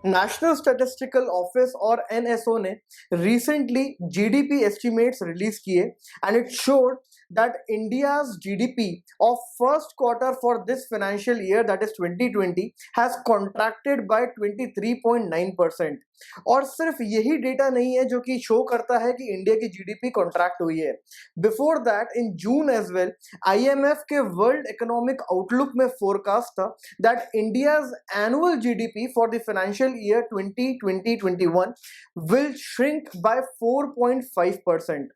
National statistical office और NSO ने recently GDP estimates release किए and it showed that India's GDP of first quarter for this financial year, that is 2020, has contracted by 23.9%. और सिर्फ यही data नहीं है जो कि शो करता है कि इंडिया की जीडीपी कॉन्ट्रैक्ट हुई है. Before that in June as well IMF के वर्ल्ड इकोनॉमिक आउटलुक में फोरकास्ट था that India's annual GDP for the financial year 2020-21 will shrink by 4.5%.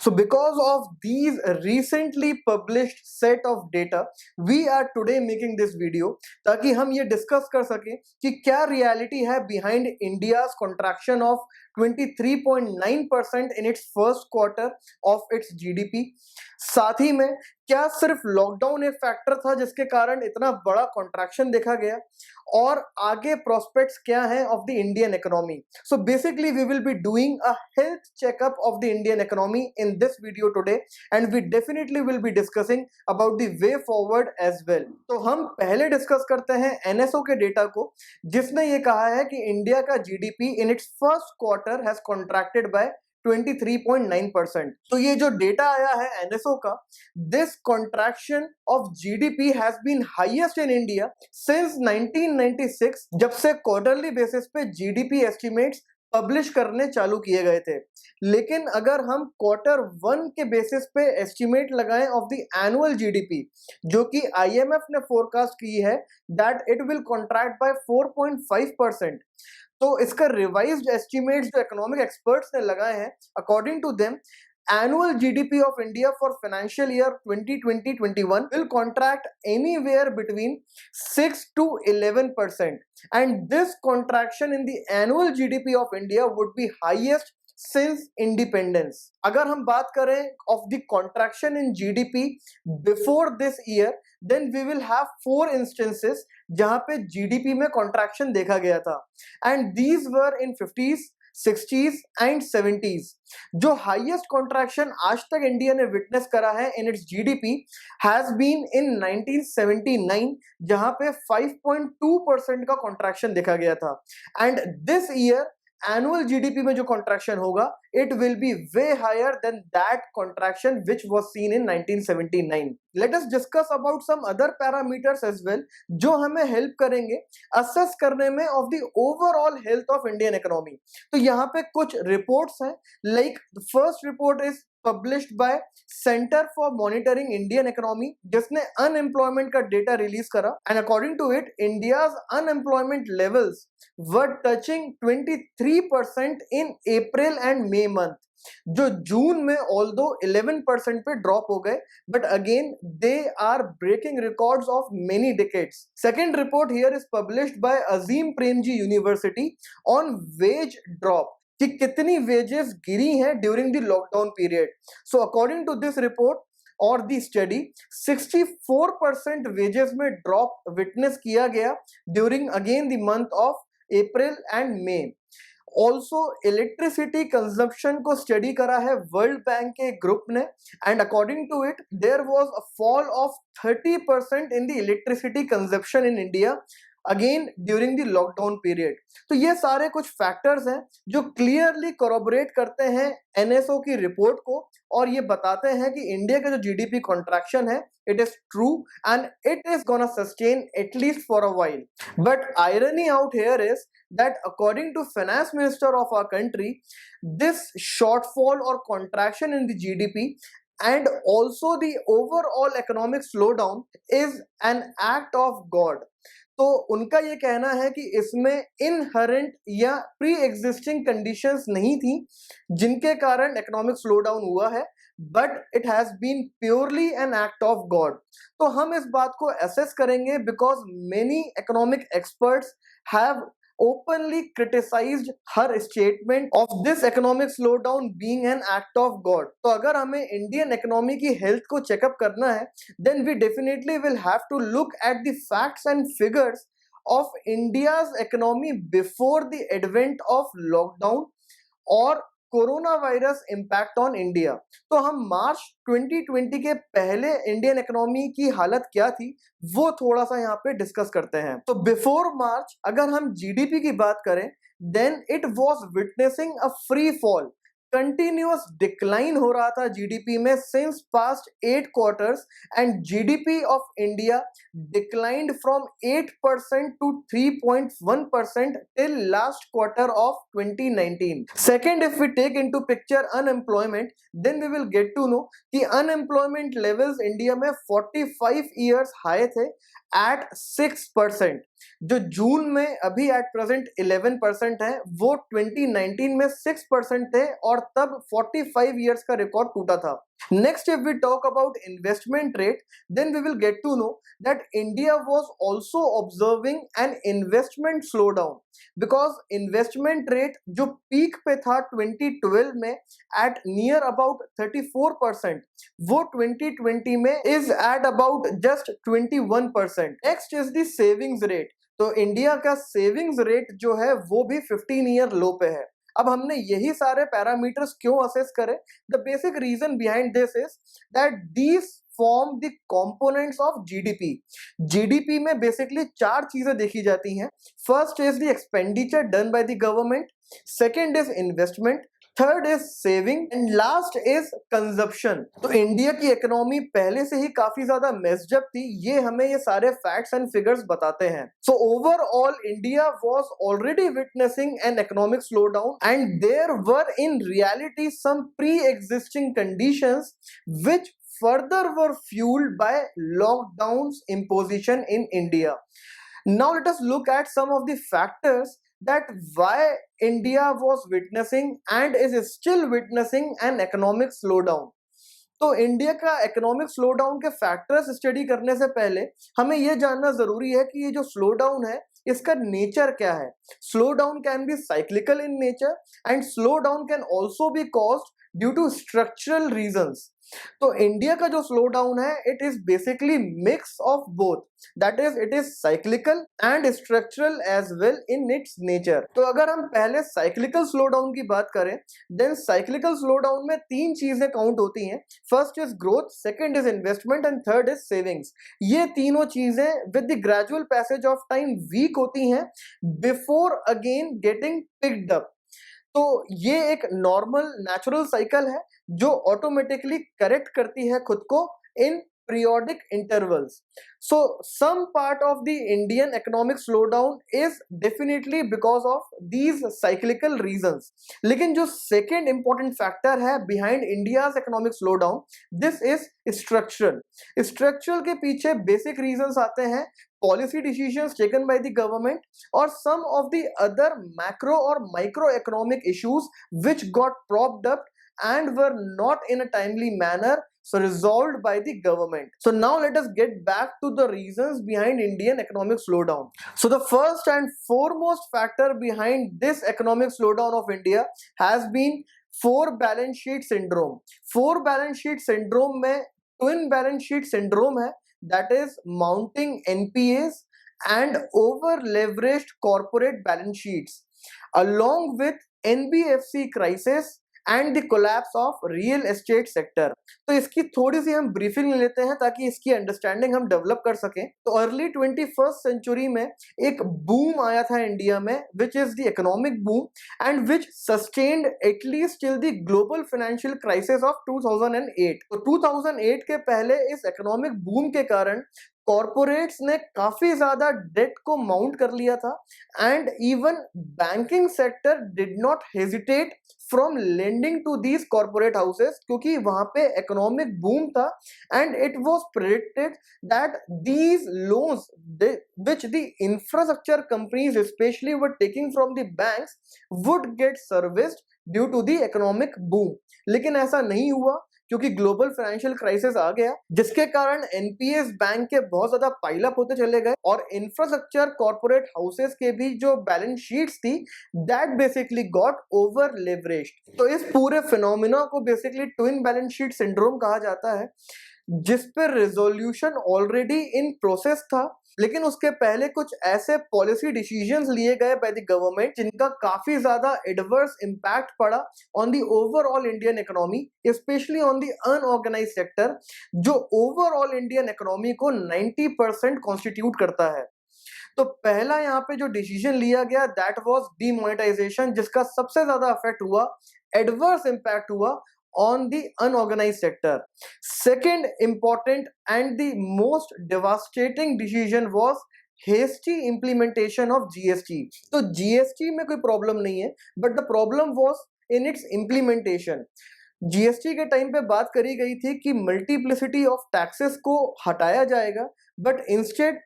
So because of these recently published set of data, we are today making this video ताकि हम ये discuss कर सकें कि क्या reality है behind India's contraction of 23.9% in its first quarter of its GDP. साथ ही में क्या सिर्फ लॉकडाउन एक फैक्टर था जिसके कारण इतना बड़ा कॉन्ट्रैक्शन देखा गया, और आगे प्रोस्पेक्ट्स क्या हैं of the Indian economy. So basically we will be doing a health checkup of the Indian economy in this video today and we definitely will be discussing about the way forward as well. तो हम पहले discuss करते हैं NSO के data को, जिसने ये कहा है कि इंडिया का GDP in its first quarter has contracted by 23.9%. तो ये जो डेटा आया है एनएसओ का, this contraction of GDP has been highest in India since 1996, जब से क्वार्टरली बेसिस पे जीडीपी एस्टिमेट्स पब्लिश करने चालू किए गए थे. लेकिन अगर हम क्वार्टर 1 के बेसिस पे एस्टिमेट लगाएं ऑफ द एनुअल जीडीपी, जो कि आईएमएफ ने फोरकास्ट की है that it will contract by 4.5%. तो इसका रिवाइज्ड एस्टिमेट्स जो इकोनॉमिक एक्सपर्ट्स ने लगाए हैं, according to them annual GDP of India for financial year 2020-21 will contract anywhere between 6 to 11%, and this contraction in the annual GDP of India would be highest since independence. अगर हम बात करें of the contraction in GDP before this year, then we will have 4 instances जहां पे GDP में contraction देखा गया था, and these were in 50s, 60s and 70s. जो हाईएस्ट कॉन्ट्रैक्शन आज तक इंडिया ने विटनेस करा है in its GDP has been in 1979, जहां पे 5.2% का कॉन्ट्रैक्शन देखा गया था. And this year annual GDP में जो कॉन्ट्रैक्शन होगा it will be way higher than that contraction which was seen in 1979. Let us discuss about some other parameters as well जो हमें हेल्प करेंगे असेस करने में of the overall health of Indian economy. तो यहाँ पे कुछ रिपोर्ट्स हैं, like the first report is published by Center for Monitoring Indian Economy, जिसने अनएम्प्लॉयमेंट का डेटा रिलीज करा, and according to it India's unemployment levels were touching 23% in April and May month, जो जून में ऑल्दो 11% पे drop हो गए, but again they are breaking records of many decades. Second report here is published by Azim Premji University on wage drop, कि कितनी wages गिरी हैं during the lockdown period. So according to this report और the study 64% wages में drop witness किया गया during again the month of April and May. Also electricity consumption को study करा है वर्ल्ड बैंक के ग्रुप ने, and according to it there was a fall of 30% in the electricity consumption in India again during the lockdown period. तो ये सारे कुछ factors हैं जो क्लियरली कोरोबोरेट करते हैं एनएसओ की रिपोर्ट को, और ये बताते हैं कि इंडिया का जो जीडीपी कॉन्ट्रैक्शन है it is true and it is gonna sustain at least for a while. But irony out here is that according to finance minister of our country, this shortfall or contraction in the GDP and also the overall economic slowdown is an act of God. तो उनका ये कहना है कि इसमें inherent या pre existing conditions नहीं थी जिनके कारण इकोनॉमिक स्लोडाउन हुआ है, but it has been purely an act of God. तो हम इस बात को असेस करेंगे because many economic experts have openly criticized her statement of this economic slowdown being an act of God. तो अगर हमें इंडियन इकोनॉमी की हेल्थ को चेकअप करना है, then we definitely will have to look at the facts and figures of India's economy before the advent of lockdown, or corona virus impact on India. तो हम मार्च 2020 के पहले इंडियन इकोनॉमी की हालत क्या थी वो थोड़ा सा यहाँ पे डिस्कस करते हैं। तो बिफोर मार्च अगर हम जीडीपी की बात करें then it was witnessing a free fall, continuous decline हो रहा था जीडीपी में since past 8 quarters and GDP of India declined from 8% to 3.1% till last quarter of 2019. Second, if we take into picture unemployment, then we will get to know कि unemployment levels India में 45 years high थे at 6%, जो जून में अभी at present 11% है, वो 2019 में 6% थे और तब 45 इयर्स का रिकॉर्ड टूटा था। Next, if we talk about investment rate then we will get to know that India was also observing an investment slow down because investment rate जो पीक पे था 2012 में एट नियर अबाउट 34%, वो 2020 में is at about just 21%। Next is the savings rate. तो India का savings rate जो है वो भी 15 ईयर लो पे है। अब हमने यही सारे पैरामीटर्स क्यों असेस करे? The basic reason behind this is that these form the components of GDP. GDP में बेसिकली 4 चीजें देखी जाती हैं। First is the expenditure done by the government, second is investment, third is saving and last is consumption. तो India की economy पहले से ही काफी ज्यादा मेस्ड अप थी, ये हमें ये सारे फैक्ट्स एंड फिगर्स बताते हैं। So overall India was already witnessing an economic slowdown and there were in reality some pre existing conditions which further were fueled by lockdowns imposition in India. Now let us look at some of the factors that why India was witnessing and is still witnessing an economic slowdown. तो India का economic slowdown के factors study करने से पहले हमें यह जानना जरूरी है कि ये जो स्लोडाउन है इसका नेचर क्या है। Slowdown can be cyclical in nature and slowdown can also be caused due to structural reasons. तो इंडिया का जो स्लो डाउन है it is basically mix of both, that is it is cyclical and structural as well in its nature. तो अगर हम पहले cyclical slow down की बात करें देन साइक्लिकल स्लो डाउन में 3 चीजें काउंट होती हैं। First is growth, second is investment and third is savings. ये तीनों चीजें with the gradual passage of time weak होती हैं before again getting picked up. तो ये एक नॉर्मल नेचुरल साइकिल है जो ऑटोमेटिकली करेक्ट करती है खुद को इन periodic intervals. So some part of the Indian economic slowdown is definitely because of these cyclical reasons. लेकिन जो second important factor है behind India's economic slowdown, this is structural. Structural के पीछे basic reasons आते हैं policy decisions taken by the government or some of the other macro or microeconomic issues which got propped up and were not in a timely manner so resolved by the government. So now let us get back to the reasons behind Indian economic slowdown. So the first and foremost factor behind this economic slowdown of India has been 4 balance sheet syndrome. 4 balance sheet syndrome में twin balance sheet syndrome है, that is mounting NPAs and over leveraged corporate balance sheets along with NBFC crisis and the collapse of real estate sector. तो इसकी थोड़ी सी हम briefing ले लेते हैं ताकि इसकी अंडरस्टैंडिंग हम डेवलप कर सकें। तो अर्ली 21st सेंचुरी में एक बूम आया था इंडिया में which is the economic boom and which sustained at least till the global financial crisis of 2008। तो 2008 के पहले इस इकोनॉमिक बूम के कारण कॉर्पोरेट्स ने काफी ज्यादा डेट को माउंट कर लिया था and even banking sector did not hesitate from lending to these corporate houses क्योंकि वहां पे इकोनॉमिक बूम था and it was predicted that these loans which the infrastructure companies specially were taking from the banks would get serviced due to the economic boom. लेकिन ऐसा नहीं हुआ क्योंकि global financial crisis आ गया जिसके कारण एनपीएस बैंक के बहुत ज्यादा पाइल अप होते चले गए और इंफ्रास्ट्रक्चर कॉर्पोरेट हाउसेस के भी जो बैलेंस शीट्स थी that basically got over leveraged. तो इस पूरे फिनोमिना को basically twin balance sheet syndrome कहा जाता है जिस पर रिजोल्यूशन ऑलरेडी इन प्रोसेस था लेकिन उसके पहले कुछ ऐसे पॉलिसी डिसीजंस लिए गए बाय द गवर्नमेंट जिनका काफी ज्यादा एडवर्स इम्पैक्ट पड़ा on the overall Indian economy, specially on the unorganise sector, जो ओवरऑल इंडियन इकोनॉमी को 90% कॉन्स्टिट्यूट करता है। तो पहला यहाँ पे जो डिसीजन लिया गया दैट वाज डीमोनेटाइजेशन, जिसका सबसे ज्यादा इफेक्ट हुआ, एडवर्स इम्पैक्ट हुआ on the unorganized sector. Second important and the most devastating decision was hasty implementation of GST. तो GST में कोई प्रॉब्लम नहीं है, but the problem was in its implementation. GST के टाइम पे बात करी गई थी कि मल्टीप्लिसिटी ऑफ टैक्सेस को हटाया जाएगा, but instead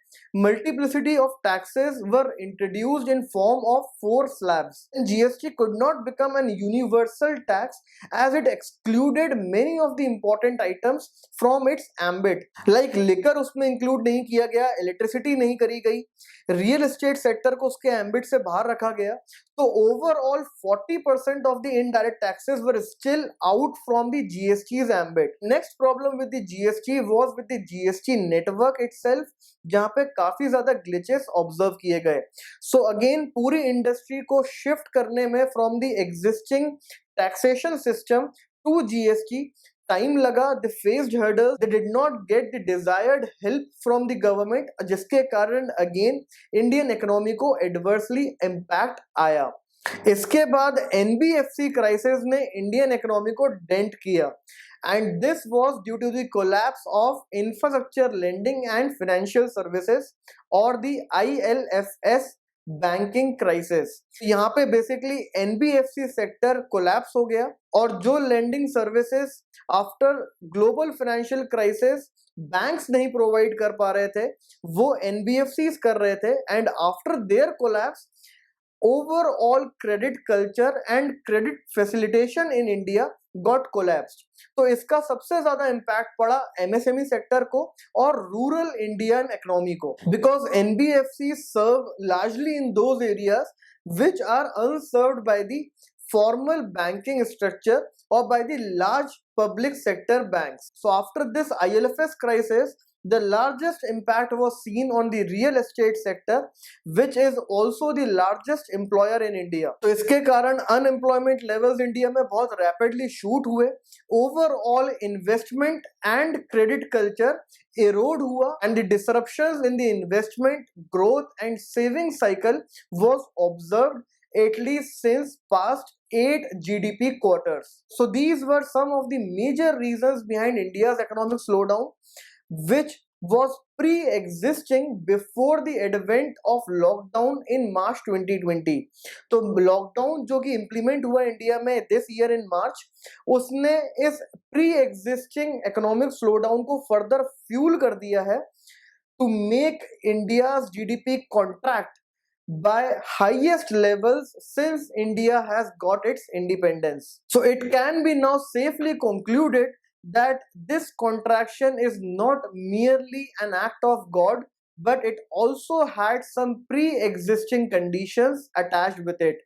multiplicity of taxes were introduced in form of 4 slabs. GST could not become an universal tax as it excluded many of the important items from its ambit. Like liquor उसमें include नहीं किया गया, electricity नहीं करी गई, real estate sector को उसके ambit से बाहर रखा गया. तो overall 40% of the indirect taxes were still out from the GST's ambit. Next problem with the GST was with the GST network itself, जहाँ पे काफी ज्यादा ग्लिचेस ऑब्जर्व किए गए. सो अगेन पूरी इंडस्ट्री को शिफ्ट करने में from the existing taxation system to GST time लगा. The faced hurdles, they did not get the desired help from the government, जिसके कारण अगेन इंडियन इकोनॉमी को एडवर्सली इम्पैक्ट आया. इसके बाद एनबीएफसी क्राइसिस ने इंडियन इकोनॉमी को डेंट किया, and this was due to the collapse of infrastructure lending and financial services or the ILFS banking crisis. यहाँ पे बेसिकली एनबीएफसी सेक्टर कोलैप्स हो गया और जो lending services after global financial crisis banks नहीं provide कर पा रहे थे, वो एनबीएफसीज कर रहे थे. And after their collapse overall credit culture and credit facilitation in India got collapsed. तो इसका सबसे ज्यादा इम्पैक्ट पड़ा एमएसएमई सेक्टर को और रूरल इंडियन इकोनॉमी को, because NBFC serve largely in those areas which are unserved by the formal banking structure or by the large public sector banks. So after this ILFS crisis, the largest impact was seen on the real estate sector, which is also the largest employer in India. तो इसके कारण unemployment levels India में बहुत rapidly shoot हुए, overall investment and credit culture erode हुआ, and the disruptions in the investment growth and saving cycle was observed at least since past 8 GDP quarters. So these were some of the major reasons behind India's economic slowdown, which was pre-existing before the advent of lockdown in March 2020. तो lockdown जो कि implement हुआ India में this year in मार्च, उसने इस pre-existing economic slowdown को further fuel कर दिया है to make India's GDP contract by highest levels since India has got its independence. So it can be now safely concluded that this contraction is not merely an act of God, but it also had some pre-existing conditions attached with it.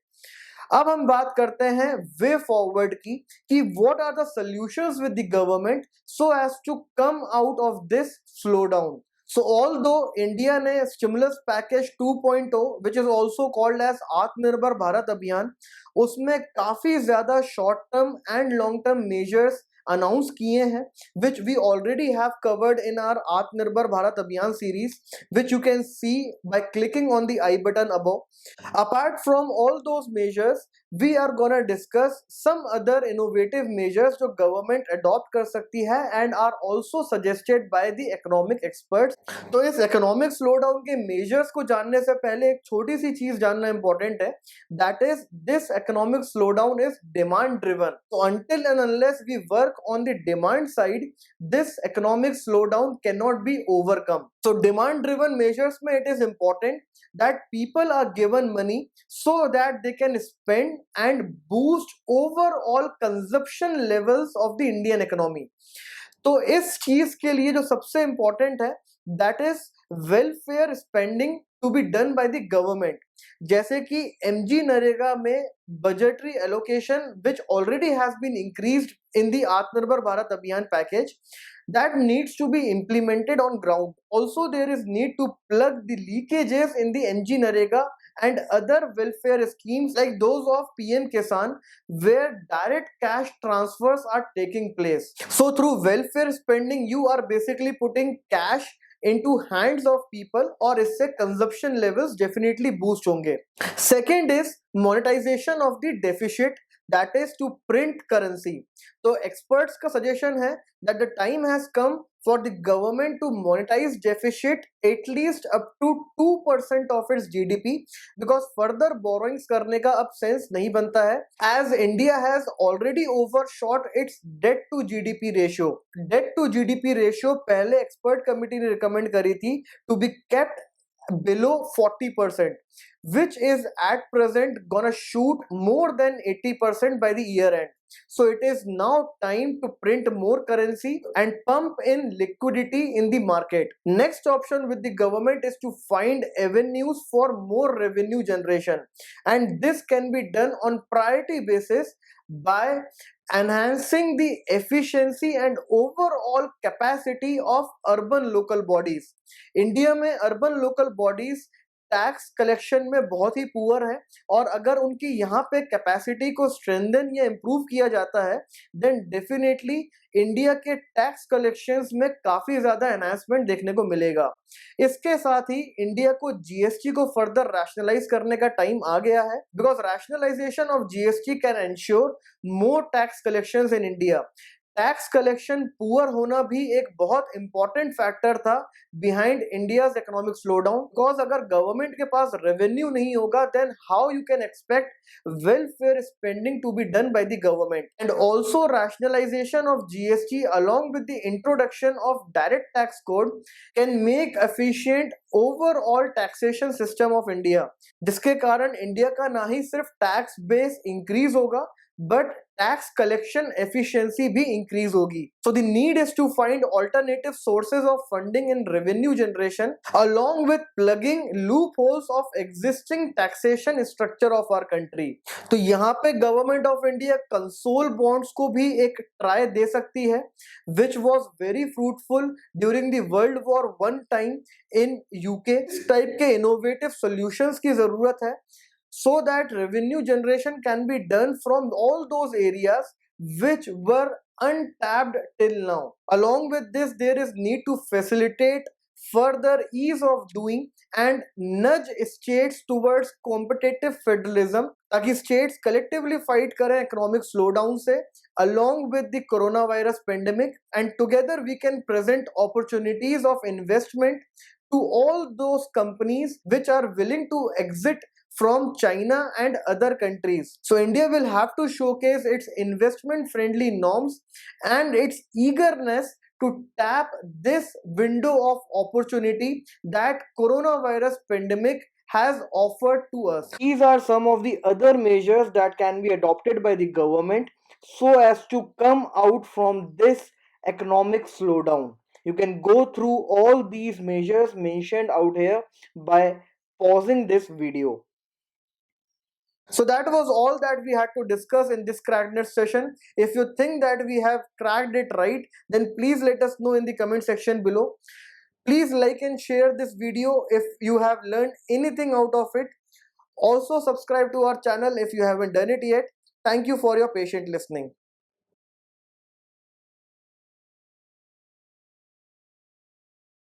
अब हम बात करते हैं way forward की कि what are the solutions with the government so as to come out of this slowdown. So although India ने stimulus package 2.0 which is also called as आत्मनिर्भर भारत अभियान, उसमें काफी ज्यादा short term and long term measures announce किए हैं, which we already have covered in our आत्मनिर्भर भारत अभियान series, which you can see by clicking on the I button above. Apart from all those measures, we are gonna discuss some other innovative measures जो government adopt कर सकती है and are also suggested by the economic experts. तो इस economic slowdown के measures को जानने से पहले एक छोटी सी चीज जानना important है, that is this economic slowdown is demand driven. So until and unless we work on the demand side, this economic slowdown cannot be overcome. So demand driven measures में it is important that people are given money so that they can spend and boost overall consumption levels of the Indian economy. तो इस चीज के लिए जो सबसे important है that is welfare spending to be done by the government. जैसे कि MG नरेगा में budgetary allocation which already has been increased in the Atmanirbhar Bharat Abhiyan package, that needs to be implemented on ground. Also, there is need to plug the leakages in the MG Narega and other welfare schemes like those of PM Kisan, where direct cash transfers are taking place. So through welfare spending, you are basically putting cash into hands of people और इससे consumption levels definitely boost होंगे. Second is monetization of the deficit, that is to print currency. तो experts का suggestion है that the time has come for the government to monetize deficit at least up to 2% of its GDP, because further borrowings करने का अब sense नहीं बनता है, as India has already overshot its debt to GDP ratio. Debt to GDP ratio पहले expert committee ने recommend करी थी to be kept below 40%, which is at present gonna shoot more than 80% by the year end. So it is now time to print more currency and pump in liquidity in the market. Next option with the government is to find avenues for more revenue generation, and this can be done on priority basis by enhancing the efficiency and overall capacity of urban local bodies. India में urban local bodies tax collection में बहुत ही poor है, और अगर उनकी यहाँ पे capacity को स्ट्रेंथन या इम्प्रूव किया जाता है देन डेफिनेटली इंडिया के टैक्स कलेक्शंस में काफी ज्यादा एनहांसमेंट देखने को मिलेगा. इसके साथ ही इंडिया को जीएसटी को फर्दर रैशनलाइज करने का टाइम आ गया है, because rationalisation of GST can ensure more tax collections in India. Tax collection poor होना भी एक बहुत इंपॉर्टेंट फैक्टर था behind India's economic slowdown, because अगर गवर्नमेंट के पास रेवेन्यू नहीं होगा then how you can expect welfare spending to be done by the government. And also rationalisation of GST along with the introduction of direct tax code can make efficient overall taxation system of India, जिसके कारण India का ना ही सिर्फ tax base increase होगा but tax collection efficiency भी increase होगी. So the need is to find alternative sources of funding and revenue generation along with plugging loopholes of existing taxation structure of our country. तो यहाँ पे government of India console bonds को भी एक try दे सकती है, which was very fruitful during the World War I time in UK. इस type के innovative solutions की जरूरत है, so that revenue generation can be done from all those areas which were untapped till now. Along with this, there is need to facilitate further ease of doing and nudge states towards competitive federalism, ताकि states collectively fight करें economic slowdown से along with the coronavirus pandemic, and together we can present opportunities of investment to all those companies which are willing to exit from China and other countries. So India will have to showcase its investment friendly norms and its eagerness to tap this window of opportunity that coronavirus pandemic has offered to us. These are some of the other measures that can be adopted by the government so as to come out from this economic slowdown. You can go through all these measures mentioned out here by pausing this video. So that was all that we had to discuss in this Cracked session. If you think that we have cracked it right, then please let us know in the comment section below. Please like and share this video if you have learned anything out of it. Also subscribe to our channel if you haven't done it yet. Thank you for your patient listening.